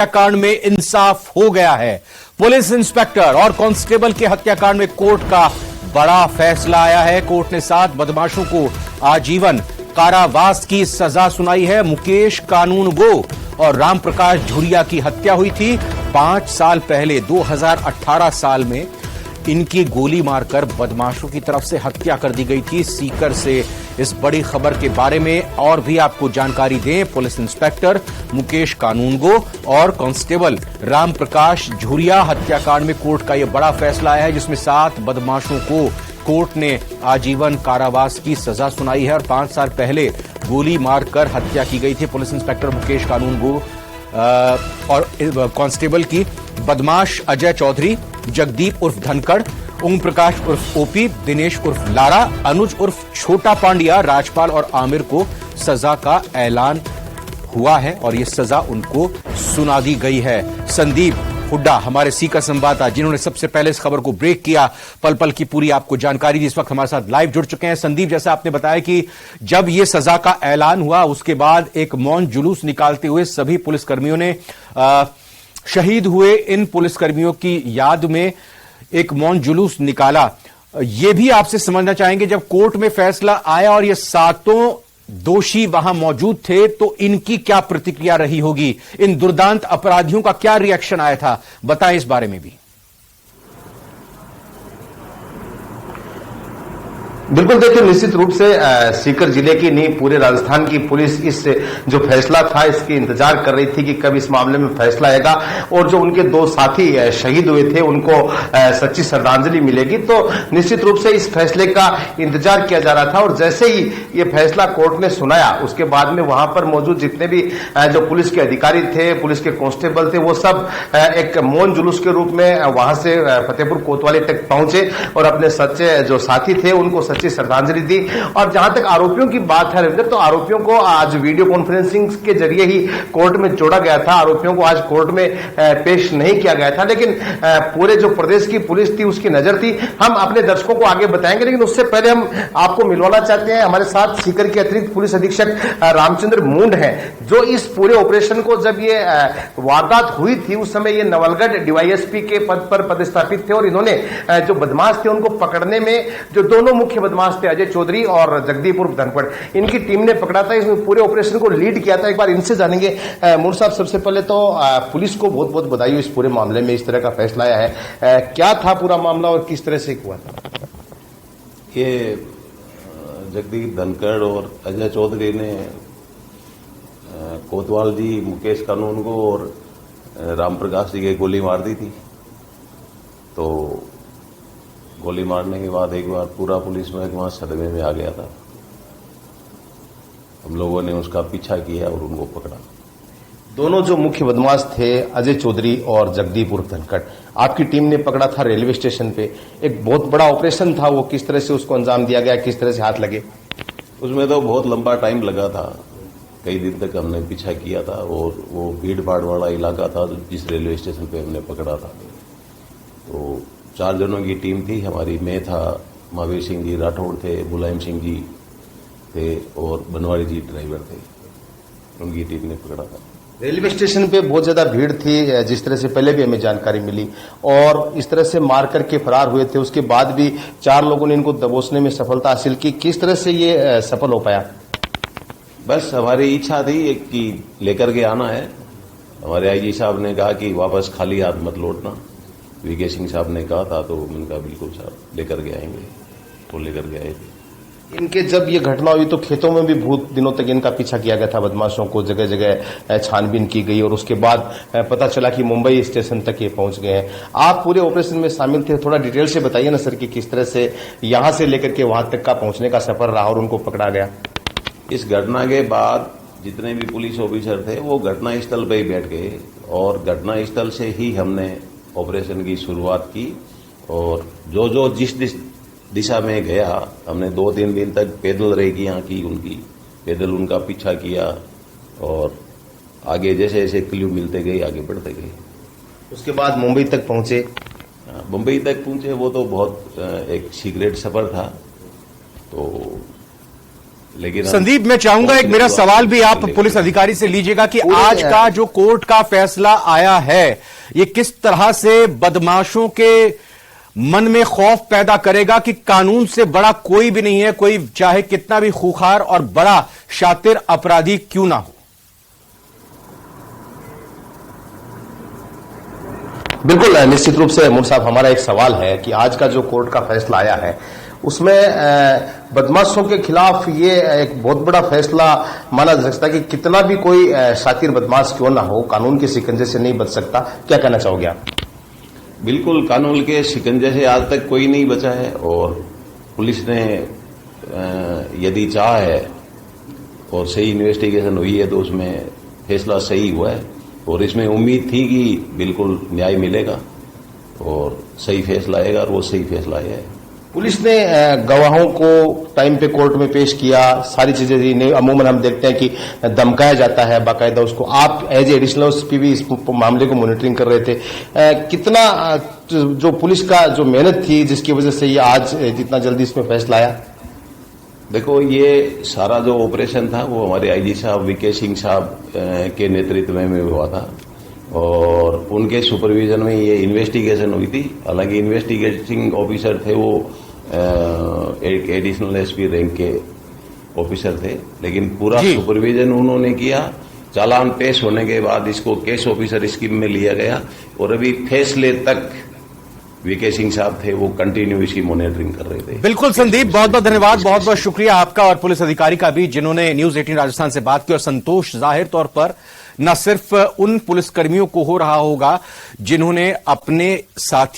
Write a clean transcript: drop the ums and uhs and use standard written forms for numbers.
हत्याकांड में इंसाफ हो गया है। पुलिस इंस्पेक्टर और कांस्टेबल के हत्याकांड में कोर्ट का बड़ा फैसला आया है। कोर्ट ने 7 बदमाशों को आजीवन कारावास की सजा सुनाई है। मुकेश कानूनगो और रामप्रकाश झुरिया की हत्या हुई थी 5 साल पहले 2018 साल में। इनकी गोली मारकर बदमाशों की तरफ से हत्या कर दी गई थी। सीकर से इस बड़ी खबर के बारे में और भी आपको जानकारी दें। पुलिस इंस्पेक्टर मुकेश कानूनगो और कांस्टेबल रामप्रकाश झुरिया हत्याकांड में कोर्ट का यह बड़ा फैसला आया है, जिसमें 7 बदमाशों को कोर्ट ने आजीवन कारावास की सजा सुनाई है और 5 साल पहले गोली मारकर हत्या की गई थी। पुलिस इंस्पेक्टर मुकेश कानूनगो और कांस्टेबल की बदमाश अजय चौधरी, जगदीप उर्फ धनखड़, ओम प्रकाश उर्फ ओपी, दिनेश उर्फ लारा, अनुज उर्फ छोटा पांड्या, राजपाल और आमिर को सजा का ऐलान हुआ है और यह सजा उनको सुना दी गई है। संदीप हुड्डा हमारे सीकर संवाददाता, जिन्होंने सबसे पहले इस खबर को ब्रेक किया, पल पल की पूरी आपको जानकारी दी, इस वक्त हमारे साथ लाइव जुड़ चुके हैं। संदीप, जैसा आपने बताया कि जब यह सजा का ऐलान हुआ उसके बाद एक मौन जुलूस निकालते हुए सभी पुलिसकर्मियों ने शहीद हुए इन पुलिसकर्मियों की याद में एक मौन जुलूस निकाला। यह भी आपसे समझना चाहेंगे, जब कोर्ट में फैसला आया और ये 7 दोषी वहां मौजूद थे तो इनकी क्या प्रतिक्रिया रही होगी? इन दुर्दांत अपराधियों का क्या रिएक्शन आया था, बताएं इस बारे में भी। बिल्कुल, देखिए, निश्चित रूप से सीकर जिले की नहीं पूरे राजस्थान की पुलिस इस जो फैसला था इसकी इंतजार कर रही थी कि कब इस मामले में फैसला आएगा और जो उनके 2 साथी शहीद हुए थे उनको सच्ची श्रद्धांजलि मिलेगी। तो निश्चित रूप से इस फैसले का इंतजार किया जा रहा था और जैसे ही ये फैसला कोर्ट ने सुनाया उसके बाद में वहां पर मौजूद जितने भी जो पुलिस के अधिकारी थे, पुलिस के कांस्टेबल थे, वो सब एक मौन जुलूस के रूप में वहां से फतेहपुर कोतवाली तक पहुंचे और अपने सच्चे जो साथी थे उनको श्रद्धांजलि दी। और जहां तक आरोपियों की बात है रविंदर, तो आरोपियों को आज वीडियो कॉन्फ्रेंसिंग के जरिए ही कोर्ट में जोड़ा गया था। आरोपियों को आज कोर्ट में पेश नहीं किया गया था, लेकिन पूरे जो प्रदेश की पुलिस थी उसकी नजर थी। हम अपने दर्शकों को आगे बताएंगे, लेकिन उससे पहले हम आपको मिलवाना चाहते हैं हमारे साथ सीकर के अतिरिक्त पुलिस अधीक्षक रामचंद्र मुंड हैं, जो इस पूरे ऑपरेशन को जब ये वारदात हुई थी उस समय ये नवलगढ़ डीवाईएसपी के पद पर पदस्थापित थे और इन्होंने जो बदमाश थे उनको पकड़ने में जो दोनों मुख्य बदमाश थे अजय चौधरी और जगदीप उर्फ धनखड़, इनकी टीम ने पकड़ा था। इसमें पूरे ऑपरेशन को लीड किया था। एक बार इनसे जानेंगे। मुंड साहब, सबसे पहले तो पुलिस को बहुत बहुत बधाई हो इस पूरे मामले में, इस तरह का फैसला आया है। क्या था पूरा मामला और किस तरह से हुआ था? ये जगदीप धनखड़ और अजय चौधरी ने कोतवाल जी, मुकेश कानूनगो और रामप्रकाश जी के गोली मार दी थी। तो गोली मारने के बाद एक बार पूरा पुलिस महकमा सदमे में आ गया था। हम लोगों ने उसका पीछा किया और उनको पकड़ा। दोनों जो मुख्य बदमाश थे अजय चौधरी और जगदीप उर्फ धनखड़, आपकी टीम ने पकड़ा था रेलवे स्टेशन पे। एक बहुत बड़ा ऑपरेशन था, वो किस तरह से उसको अंजाम दिया गया, किस तरह से हाथ लगे? उसमें तो बहुत लंबा टाइम लगा था, कई दिन तक हमने पीछा किया था और वो भीड़ भाड़ वाला इलाका था जिस रेलवे स्टेशन पे हमने पकड़ा था। तो 4 जनों की टीम थी हमारी। मैं था, महावीर सिंह जी राठौड़ थे, मुलायम सिंह जी थे और बनवारी जी ड्राइवर थे। उनकी टीम ने पकड़ा था। रेलवे स्टेशन पे बहुत ज्यादा भीड़ थी, जिस तरह से पहले भी हमें जानकारी मिली, और इस तरह से मार करके फरार हुए थे। उसके बाद भी 4 लोगों ने इनको दबोचने में सफलता हासिल की। किस तरह से ये सफल हो पाया? बस हमारी इच्छा थी कि लेकर के आना है। हमारे आईजी साहब ने कहा कि वापस खाली हाथ मत लौटना। वीके सिंह साहब ने कहा था तो उनका बिल्कुल साहब लेकर के आएंगे, तो लेकर के आए थे। इनके जब ये घटना हुई तो खेतों में भी बहुत दिनों तक इनका पीछा किया गया था, बदमाशों को जगह जगह छानबीन की गई और उसके बाद पता चला कि मुंबई स्टेशन तक ये पहुंच गए हैं। आप पूरे ऑपरेशन में शामिल थे, थोड़ा डिटेल से बताइए ना सर कि किस तरह से यहां से लेकर के वहां तक का पहुंचने का सफर रहा और उनको पकड़ा गया। इस घटना के बाद जितने भी पुलिस ऑफिसर थे वो घटनास्थल पर ही बैठ गए और घटनास्थल से ही हमने ऑपरेशन की शुरुआत की। और जो जिस दिशा में गया हमने 2-3 दिन तक पैदल रेगियां की, उनकी पैदल उनका पीछा किया और आगे जैसे जैसे क्ल्यू मिलते गए आगे बढ़ते गए। उसके बाद मुंबई तक पहुंचे। मुंबई तक पहुंचे, वो तो बहुत एक सीक्रेट सफर था। तो लेकिन संदीप, मैं चाहूंगा एक मेरा सवाल भी आप पुलिस अधिकारी से लीजिएगा कि आज का जो कोर्ट का फैसला आया है ये किस तरह से बदमाशों के मन में खौफ पैदा करेगा कि कानून से बड़ा कोई भी नहीं है, कोई चाहे कितना भी खूंखार और बड़ा शातिर अपराधी क्यों ना हो। बिल्कुल, निश्चित रूप से मुर साहब, हमारा एक सवाल है कि आज का जो कोर्ट का फैसला आया है उसमें बदमाशों के खिलाफ ये एक बहुत बड़ा फैसला माना जा सकता है कि कितना भी कोई शातिर बदमाश क्यों ना हो, कानून के शिकंजे से नहीं बच सकता। क्या कहना चाहोगे आप? बिल्कुल, कानून के शिकंजे से आज तक कोई नहीं बचा है और पुलिस ने यदि चाहा है और सही इन्वेस्टिगेशन हुई है तो उसमें फैसला सही हुआ है और इसमें उम्मीद थी कि बिल्कुल न्याय मिलेगा और सही फैसला आएगा और वो सही फैसला आया है। पुलिस ने गवाहों को टाइम पे कोर्ट में पेश किया, सारी चीजें दी। नहीं, अमूमन हम देखते हैं कि धमकाया जाता है बाकायदा उसको। आप एज एडिशनल एसपी भी इस मामले को मॉनिटरिंग कर रहे थे। कितना जो पुलिस का जो मेहनत थी जिसकी वजह से ये आज जितना जल्दी इसमें फैसला आया? देखो, ये सारा जो ऑपरेशन था वो हमारे आईजी साहब वीके सिंह साहब के नेतृत्व में हुआ था और उनके सुपरविजन में ये इन्वेस्टिगेशन हुई थी। हालांकि इन्वेस्टिगेटिंग ऑफिसर थे वो एक एडिशनल एसपी रैंक के ऑफिसर थे, लेकिन पूरा सुपरविजन उन्होंने किया। चालान पेश होने के बाद इसको केस ऑफिसर स्कीम में लिया गया और अभी फैसले तक वीके सिंह साहब थे वो कंटिन्यू इसकी मॉनिटरिंग कर रहे थे। बिल्कुल संदीप, बहुत बहुत धन्यवाद, बहुत बहुत शुक्रिया आपका और पुलिस अधिकारी का भी जिन्होंने न्यूज 18 राजस्थान से बात की। और संतोष जाहिर तौर पर न सिर्फ उन पुलिसकर्मियों को हो रहा होगा जिन्होंने अपने साथी